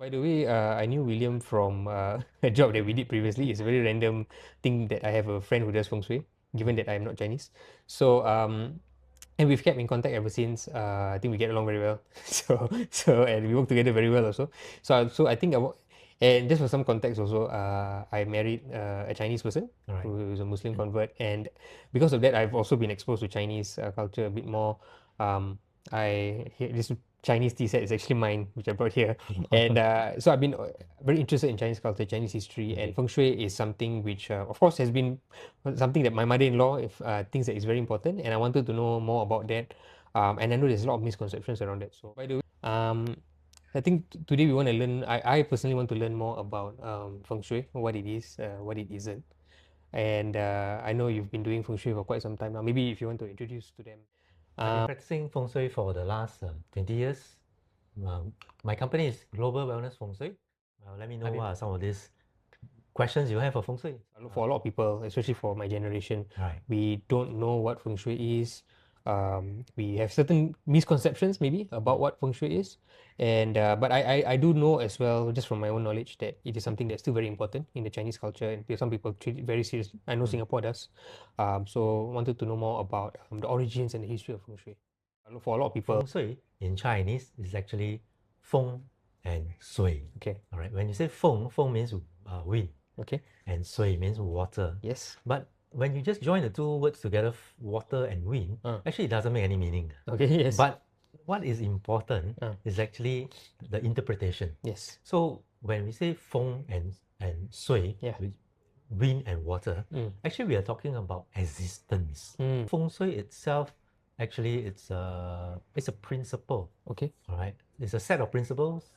By the way, I knew William from a job that we did previously. It's a very random thing that I have a friend who does Feng Shui, given that I'm not Chinese. So, and we've kept in contact ever since. I think we get along very well. And we work together very well also. So I think, and just for some context also, I married a Chinese person All right. who is a Muslim convert. And because of that, I've also been exposed to Chinese culture a bit more. This Chinese tea set is actually mine, which I brought here. And so I've been very interested in Chinese culture, Chinese history, and Okay. Feng Shui is something which, of course, has been something that my mother-in-law thinks that is very important, and I wanted to know more about that. And I know there's a lot of misconceptions around that. So, by the way, I think today we want to learn. I personally want to learn more about Feng Shui, what it is, what it isn't. And I know you've been doing Feng Shui for quite some time now. Maybe if you want to introduce to them. I've been practicing Feng Shui for the last 20 years. My company is Global Wellness Feng Shui. Let me know I mean, what are some of these questions you have for Feng Shui. for a lot of people, especially for my generation, Right. we don't know what Feng Shui is. We have certain misconceptions maybe about what Feng Shui is, and but I do know as well, just from my own knowledge, that it is something that's still very important in the Chinese culture, and some people treat it very seriously. I know Singapore does. So wanted to know more about the origins and the history of Feng Shui. For a lot of people, Feng Shui in Chinese is actually Feng and Shui. okay, All right. When you say Feng, Feng means wind, okay, and Shui means water. yes, But when you just join the two words together, water and wind, actually it doesn't make any meaning. okay, yes, But what is important is actually the interpretation. yes, So when we say Feng and Shui, yeah, wind and water, actually we are talking about existence. Feng Shui itself, actually it's a principle. okay, All right, it's a set of principles.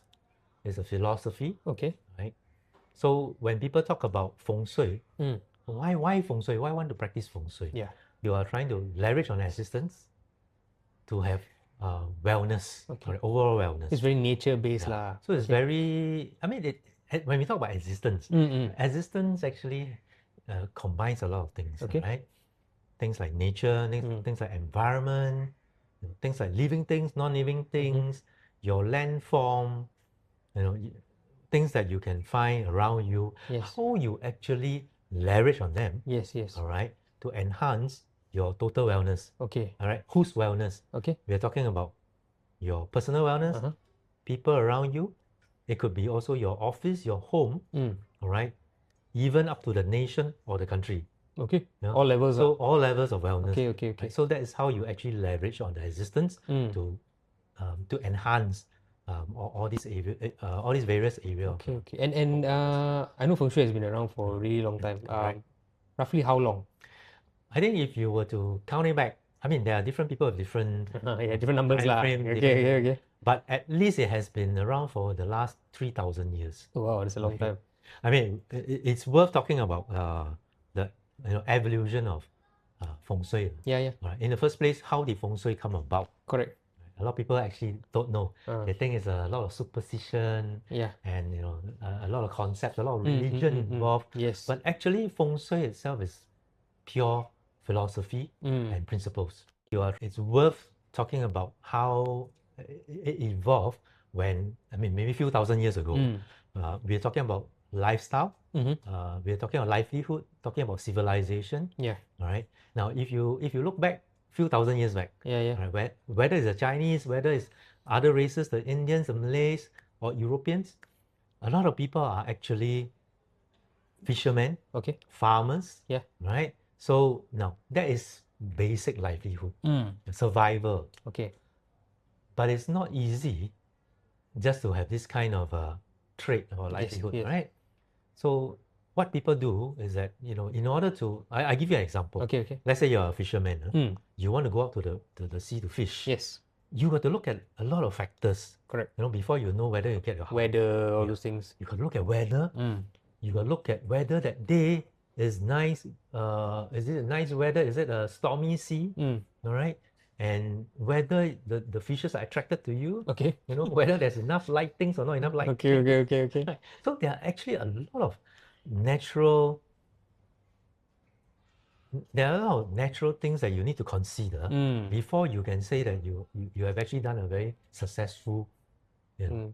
It's a philosophy. okay, Right. So when people talk about Feng Shui, why Feng Shui? Why want to practice Feng Shui? yeah, You are trying to leverage on existence to have wellness, okay. overall wellness. It's very nature based Yeah. lah. So it's very, I mean, when we talk about existence, existence actually combines a lot of things, Okay. right? Things like nature, things like environment, things like living things, non-living things, your landform, things that you can find around you, Yes. how you actually leverage on them, Yes, yes. all right, to enhance your total wellness. Okay. All right, whose wellness? Okay. We are talking about your personal wellness, people around you. It could be also your office, your home, all right, even up to the nation or the country. Okay. All levels. So all levels of wellness. Okay, okay, okay. Right? So that is how you actually leverage on the existence to enhance all these all these various areas. Okay, okay. And I know Feng Shui has been around for a really long time. Roughly how long? I think if you were to count it back, I mean, there are different people with different Yeah, different numbers lah. frame, Okay, okay. But at least it has been around for the last 3,000 years. Oh, wow, that's a long time. I mean, it's worth talking about the evolution of Feng Shui. Yeah, yeah. Right. In the first place, how did Feng Shui come about? Correct. A lot of people actually don't know. They think it's a lot of superstition, Yeah. and a lot of concepts, a lot of religion involved. Yes. But actually, Feng Shui itself is pure philosophy and principles. It's worth talking about how it evolved when, I mean, maybe a few thousand years ago. We're talking about lifestyle. We're talking about livelihood, talking about civilization. Yeah. All right. Now, if you look back few thousand years back, Yeah, yeah. right, whether it's the Chinese, whether it's other races, the Indians, the Malays, or Europeans, a lot of people are actually fishermen, okay, farmers, yeah, right? So now that is basic livelihood, survival. Okay. But it's not easy just to have this kind of trade or livelihood, yes. right? So what people do is that, in order to, I give you an example. Okay, okay. Let's say you're a fisherman. You want to go out to the sea to fish. Yes. You got to look at a lot of factors. Correct. Before you know whether you get your weather, all those things. You got to look at weather. You got to look at whether that day is nice. Is it a nice weather? Is it a stormy sea? All right. And whether the fishes are attracted to you. Okay. Whether there's enough lightings or not enough light. Okay, okay. Right. So there are actually a lot of natural things that you need to consider before you can say that you have actually done a very successful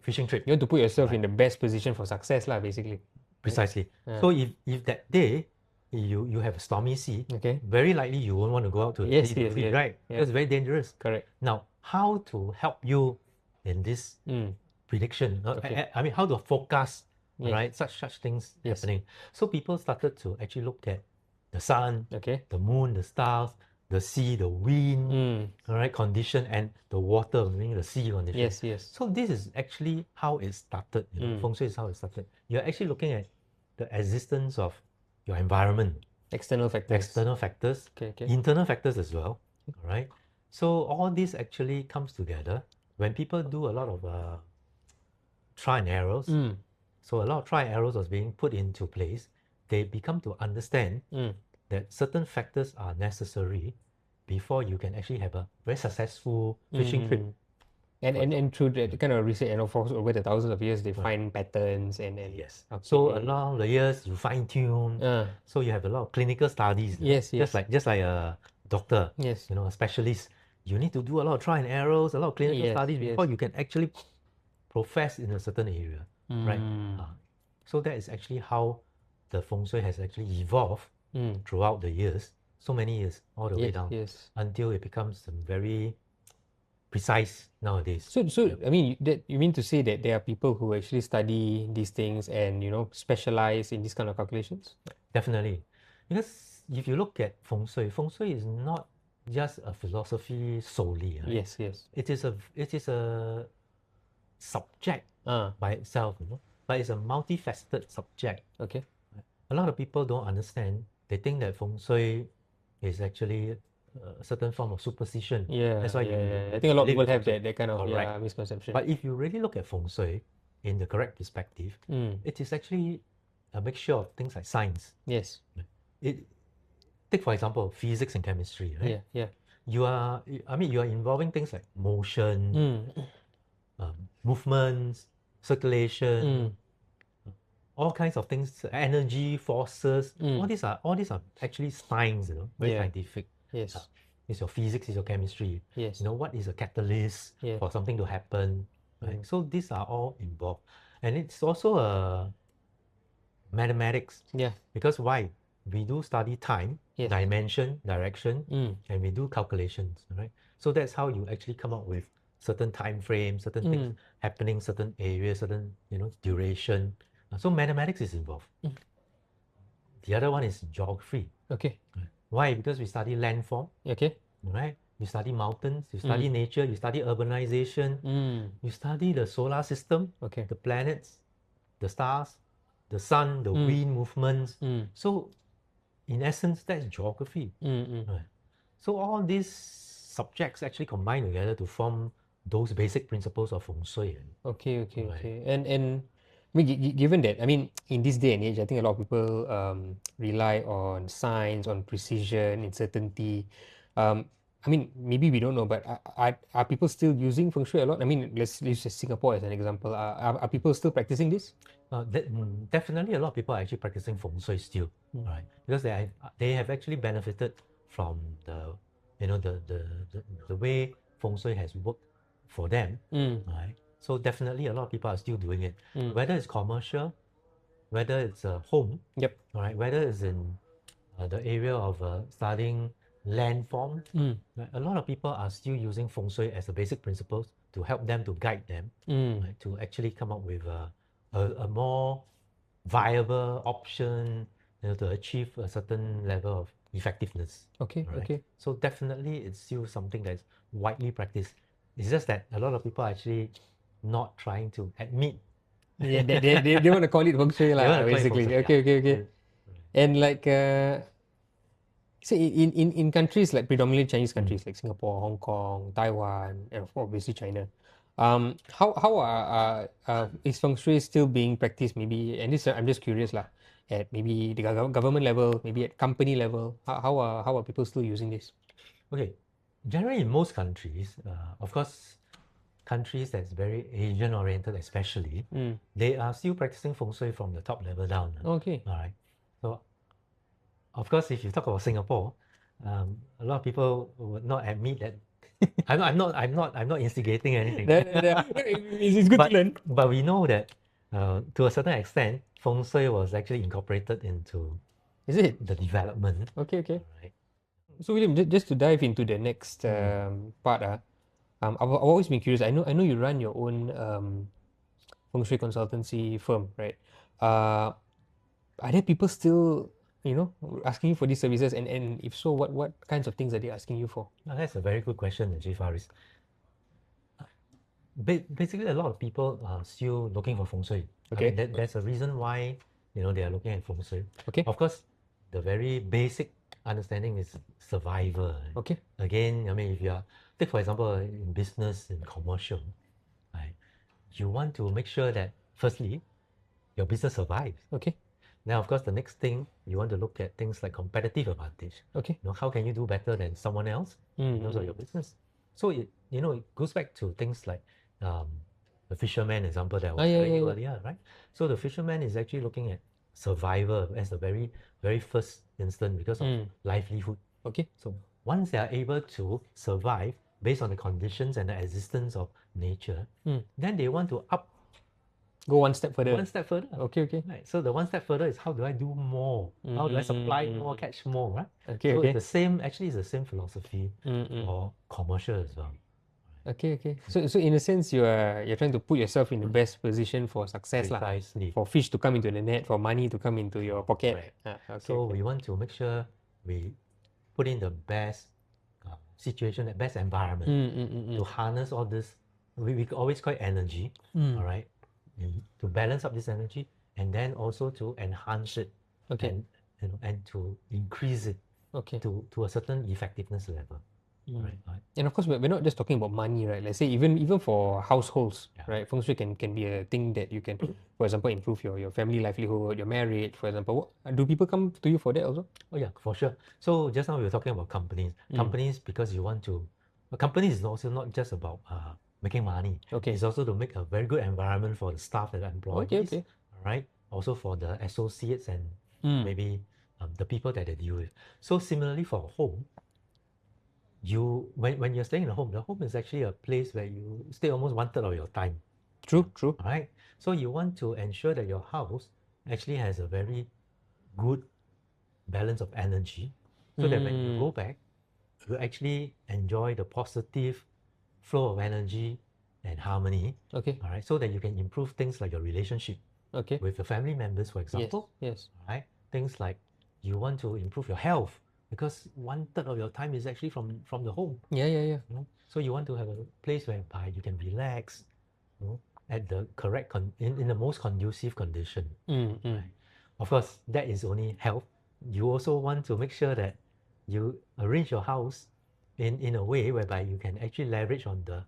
fishing trip. You want to put yourself in Right. the best position for success, lah, basically. Precisely. Yeah. So if that day you have a stormy sea, Okay. very likely you won't want to go out to the Yes, sea to yes, fish, yes. right? Yeah. Because it's very dangerous. Correct. Now, how to help you in this prediction? Okay. I mean, how to forecast, Yeah. right? Such things Yes. happening. So people started to actually look at the sun, Okay. the moon, the stars, the sea, the wind, all right, condition, and the water, meaning the sea condition. Yes, yes. So this is actually how it started. Feng Shui is how it started. You're actually looking at the existence of your environment, External factors. Okay. internal factors as well. All right. So all this actually comes together when people do a lot of try and errors. So a lot of try and errors was being put into place. They become to understand that certain factors are necessary before you can actually have a very successful fishing trip. And through the kind of research and of course over the thousands of years they find patterns and Yes. okay. So along the years you fine tune. So you have a lot of clinical studies. Yes, yes. Just like a doctor. Yes. A specialist. You need to do a lot of try and errors, a lot of clinical studies before you can actually profess in a certain area. Right. So that is actually how the Feng Shui has actually evolved throughout the years. So many years, all the way down. Yes. Until it becomes very precise nowadays. So I mean you mean to say that there are people who actually study these things and specialize in these kind of calculations? Definitely. Because if you look at Feng Shui is not just a philosophy solely. Right? Yes. It is a subject by itself, but it's a multifaceted subject. Okay. A lot of people don't understand. They think that Feng Shui is actually a certain form of superstition. Yeah. That's why I think a lot of people have that kind of misconception. But if you really look at Feng Shui in the correct perspective, it is actually a mixture of things like science. Yes. Take for example physics and chemistry, right? Yeah. You are involving things like motion, movements, circulation, all kinds of things, energy, forces. All these are actually science, very scientific. Yes. It's your physics, it's your chemistry. Yes. What is a catalyst for something to happen? Right? So these are all involved. And it's also a mathematics. Yeah. Because why? We do study time, Yes. dimension, direction, and we do calculations, right? So that's how you actually come up with certain time frames, certain things happening, certain areas, certain duration. So mathematics is involved. The other one is geography. Okay. Why? Because we study landform. Okay. Right? You study mountains, you study nature, you study urbanization, you study the solar system, Okay. the planets, the stars, the sun, the wind movements. So in essence, that's geography. Right? So all these subjects actually combine together to form those basic principles of Feng Shui. Okay. And I mean, given that, I mean, in this day and age, I think a lot of people rely on science, on precision, uncertainty. I mean, maybe we don't know, but are people still using Feng Shui a lot? I mean, let's use Singapore as an example. Are people still practicing this? Definitely, a lot of people are actually practicing Feng Shui still, right? Because they have actually benefited from the way Feng Shui has worked for them, right? So definitely, a lot of people are still doing it, whether it's commercial, whether it's a home, all right, whether it's in the area of studying landform. Right? A lot of people are still using Feng Shui as the basic principles to help them, to guide them, right, to actually come up with a more viable option, to achieve a certain level of effectiveness. Okay. Right? Okay. So definitely, it's still something that's widely practiced. It's just that a lot of people are actually not trying to admit. Yeah, they want to call it Feng Shui lah, basically. Okay. And like, say in countries like predominantly Chinese countries like Singapore, Hong Kong, Taiwan, and obviously China, how is Feng Shui still being practiced? Maybe, and this I'm just curious lah, at maybe the government level, maybe at company level, how are people still using this? Okay, generally in most countries, of course, countries that's very Asian oriented especially, they are still practicing Feng Shui from the top level down. Okay. All right. So, of course, if you talk about Singapore, a lot of people would not admit that I'm not instigating anything. It's good to learn. But we know that to a certain extent, Feng Shui was actually incorporated into Is it? the development. Okay, okay. Right. So William, just to dive into the next part, I've always been curious. I know you run your own feng shui consultancy firm, right? Are there people still, asking you for these services? And if so, what kinds of things are they asking you for? Now, that's a very good question, Ajay Faris. Basically, a lot of people are still looking for Feng Shui. Okay. There's a reason why they are looking at Feng Shui. Okay. Of course, the very basic understanding is survival. Okay. Again, if you are, take for example, in business, in commercial, right? You want to make sure that firstly, your business survives. Okay. Now, of course, the next thing you want to look at things like competitive advantage. Okay. How can you do better than someone else in terms of your business? So it goes back to things like the fisherman example that I was telling you earlier, right? So the fisherman is actually looking at survival as the very, very first instant because of livelihood. Okay. So once they are able to survive based on the conditions and the existence of nature, then they want to go one step further. Okay, okay. Right. So the one step further is how do I do more? How do I supply more, catch more, right? Okay, so okay. It's the same philosophy for commercial as well. Okay, okay. So in a sense, you're trying to put yourself in the best position for success, Precisely. for fish to come into the net, for money to come into your pocket. Okay, so we want to make sure we put in the best situation, the best environment to harness all this. We always call it energy, all right? To balance up this energy and then also to enhance it, okay, and to increase it, okay, to a certain effectiveness level. Right. And of course, we're not just talking about money, right? Let's say even for households, right? Feng Shui can be a thing that you can, for example, improve your family livelihood, your marriage, for example. Do people come to you for that also? Oh yeah, for sure. So just now we were talking about companies. Companies, because you want to, companies is also not just about making money. Okay. It's also to make a very good environment for the staff and employees. Okay. All right. Also for the associates and maybe the people that they deal with. So similarly for home, when you're staying in a home, the home is actually a place where you stay almost 1/3 of your time. True. All right. So you want to ensure that your house actually has a very good balance of energy, so that when you go back, you actually enjoy the positive flow of energy and harmony. Okay. All right. So that you can improve things like your relationship with your family members, for example. Yes. All right. Things like you want to improve your health because 1/3 of your time is actually from the home. Yeah. So you want to have a place whereby you can relax, at the correct in the most conducive condition. Right? Of course, that is only health. You also want to make sure that you arrange your house in a way whereby you can actually leverage on the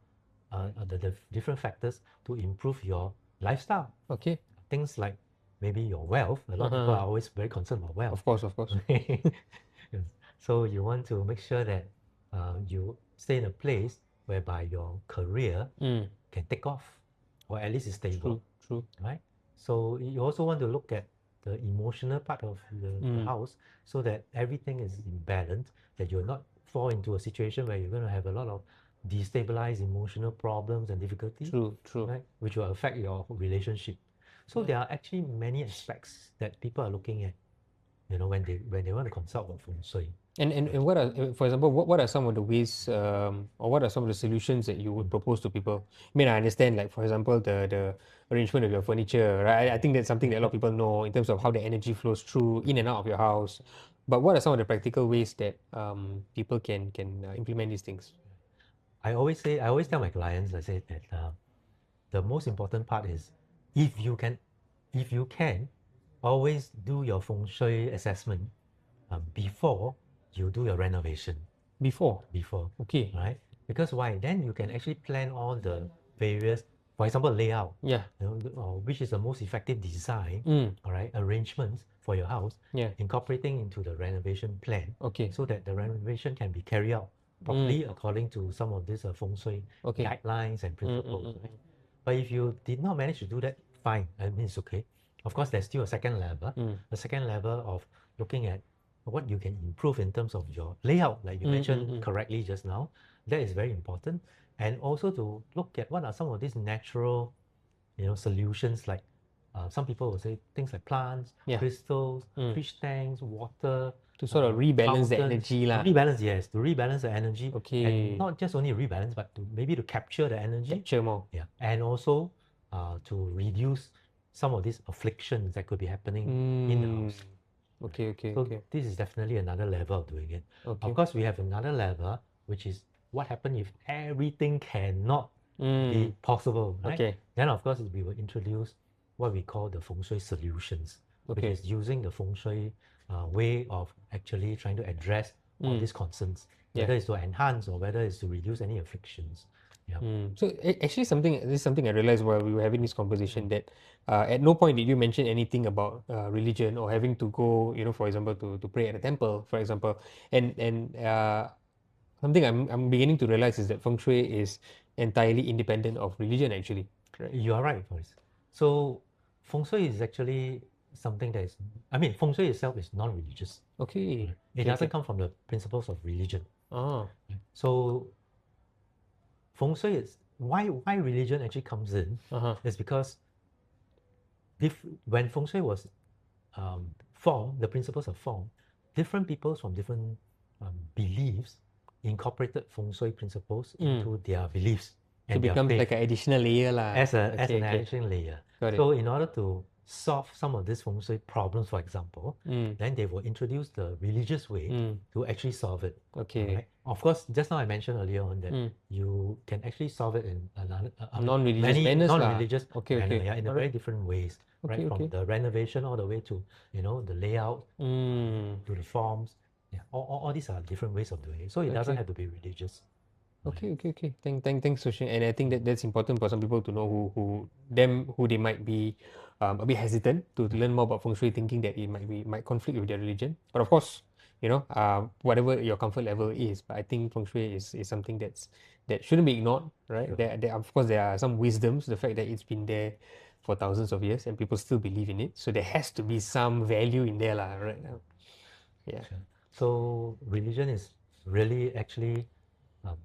different factors to improve your lifestyle. Okay. Things like maybe your wealth. A lot of people are always very concerned about wealth. Of course. So you want to make sure that you stay in a place whereby your career can take off, or at least is stable. True. Right? So you also want to look at the emotional part of the house so that everything is in balance, that you'll not fall into a situation where you're going to have a lot of destabilized emotional problems and difficulties. True. Right? Which will affect your relationship. So there are actually many aspects that people are looking at, when they want to consult about Feng Shui. And what are, for example, what are some of the ways, or what are some of the solutions that you would propose to people? I mean, I understand, like, for example, the arrangement of your furniture, right? I think that's something that a lot of people know in terms of how the energy flows through in and out of your house. But what are some of the practical ways that people can implement these things? I always tell my clients, I say that the most important part is if you can, always do your Feng Shui assessment before you do your renovation. Before. Okay. Right? Because why? Then you can actually plan all the various, for example, layout. Yeah. Which is the most effective design, all right, arrangements for your house. Yeah. Incorporating into the renovation plan. Okay. So that the renovation can be carried out properly according to some of these Feng Shui guidelines and principles. Right? But if you did not manage to do that, fine. I mean, it's okay. Of course, there's still a second level. A second level of looking at what you can improve in terms of your layout, like you mentioned correctly just now. that is very important. And also to look at what are some of these natural, solutions, like some people will say things like plants, Yeah. crystals, fish tanks, water, To sort of rebalance the fountains. energy To lah. rebalance, yes, to rebalance the energy. Okay. And not just only rebalance, but to maybe to capture the energy. Capture more. Yeah. And also to reduce some of these afflictions that could be happening in the house. Okay. So this is definitely another level of doing it. Okay. Of course, we have another level, which is what happens if everything cannot be possible, right? Okay. Then of course we will introduce what we call the Feng Shui solutions, which is using the Feng Shui way of actually trying to address all these concerns, whether it's to enhance or whether it's to reduce any afflictions. Yeah. So actually, this is something I realized while we were having this conversation, that at no point did you mention anything about religion or having to go, for example, to pray at a temple, for example. And something I'm beginning to realize is that Feng Shui is entirely independent of religion, actually. Right? You are right, Boris. So Feng Shui is actually something that is, Feng Shui itself is non-religious. Okay. It doesn't come from the principles of religion. Oh. So Feng Shui is why religion actually comes in is because when Feng Shui was formed, the principles are formed, different peoples from different beliefs incorporated Feng Shui principles into their beliefs. So it becomes like an additional layer lah. As an additional layer. So in order to solve some of these Feng Shui problems, for example, then they will introduce the religious way to actually solve it. Okay. Right? Of course, just now I mentioned earlier on that you can actually solve it in non-religious many manners non-religious manner, yeah, in a very different ways, right? From the renovation all the way to the layout, to the forms. Yeah, all these are different ways of doing it. So it doesn't have to be religious. Okay. Thanks, Sushin. And I think that's important for some people to know who they might be a bit hesitant to learn more about Feng Shui, thinking that it might conflict with their religion. But of course, whatever your comfort level is, but I think Feng Shui is something that shouldn't be ignored, right? Sure. There of course there are some wisdoms, the fact that it's been there for thousands of years and people still believe in it. So there has to be some value in there, lah, right now. Yeah. Sure. So religion is really actually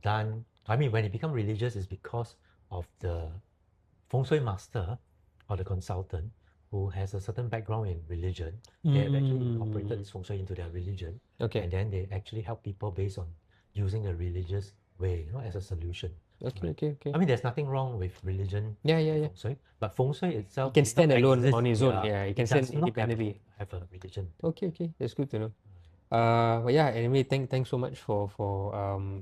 done. When it becomes religious, is because of the Feng Shui master or the consultant who has a certain background in religion. They have actually incorporated this Feng Shui into their religion. Okay. And then they actually help people based on using the religious way, as a solution. Okay. There's nothing wrong with religion. Yeah. Feng Shui, but Feng Shui itself It can stand alone exist, on its own. Yeah, it can stand does not independently. have a religion. Okay, that's good to know. But yeah, anyway, thanks so much for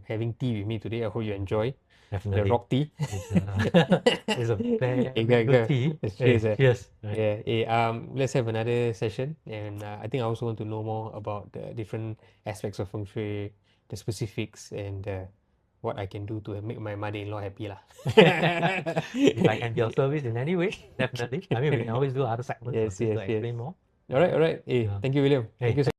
having tea with me today. I hope you enjoy Definitely. the rock tea. It's a very good tea. Cheers. Cheers. Yeah. Let's have another session, and I think I also want to know more about the different aspects of Feng Shui, the specifics, and what I can do to make my mother-in-law happy lah. If I can be of service in any way, definitely. We can always do other segments to explain more. All right. Yeah. Thank you, William. Thank you so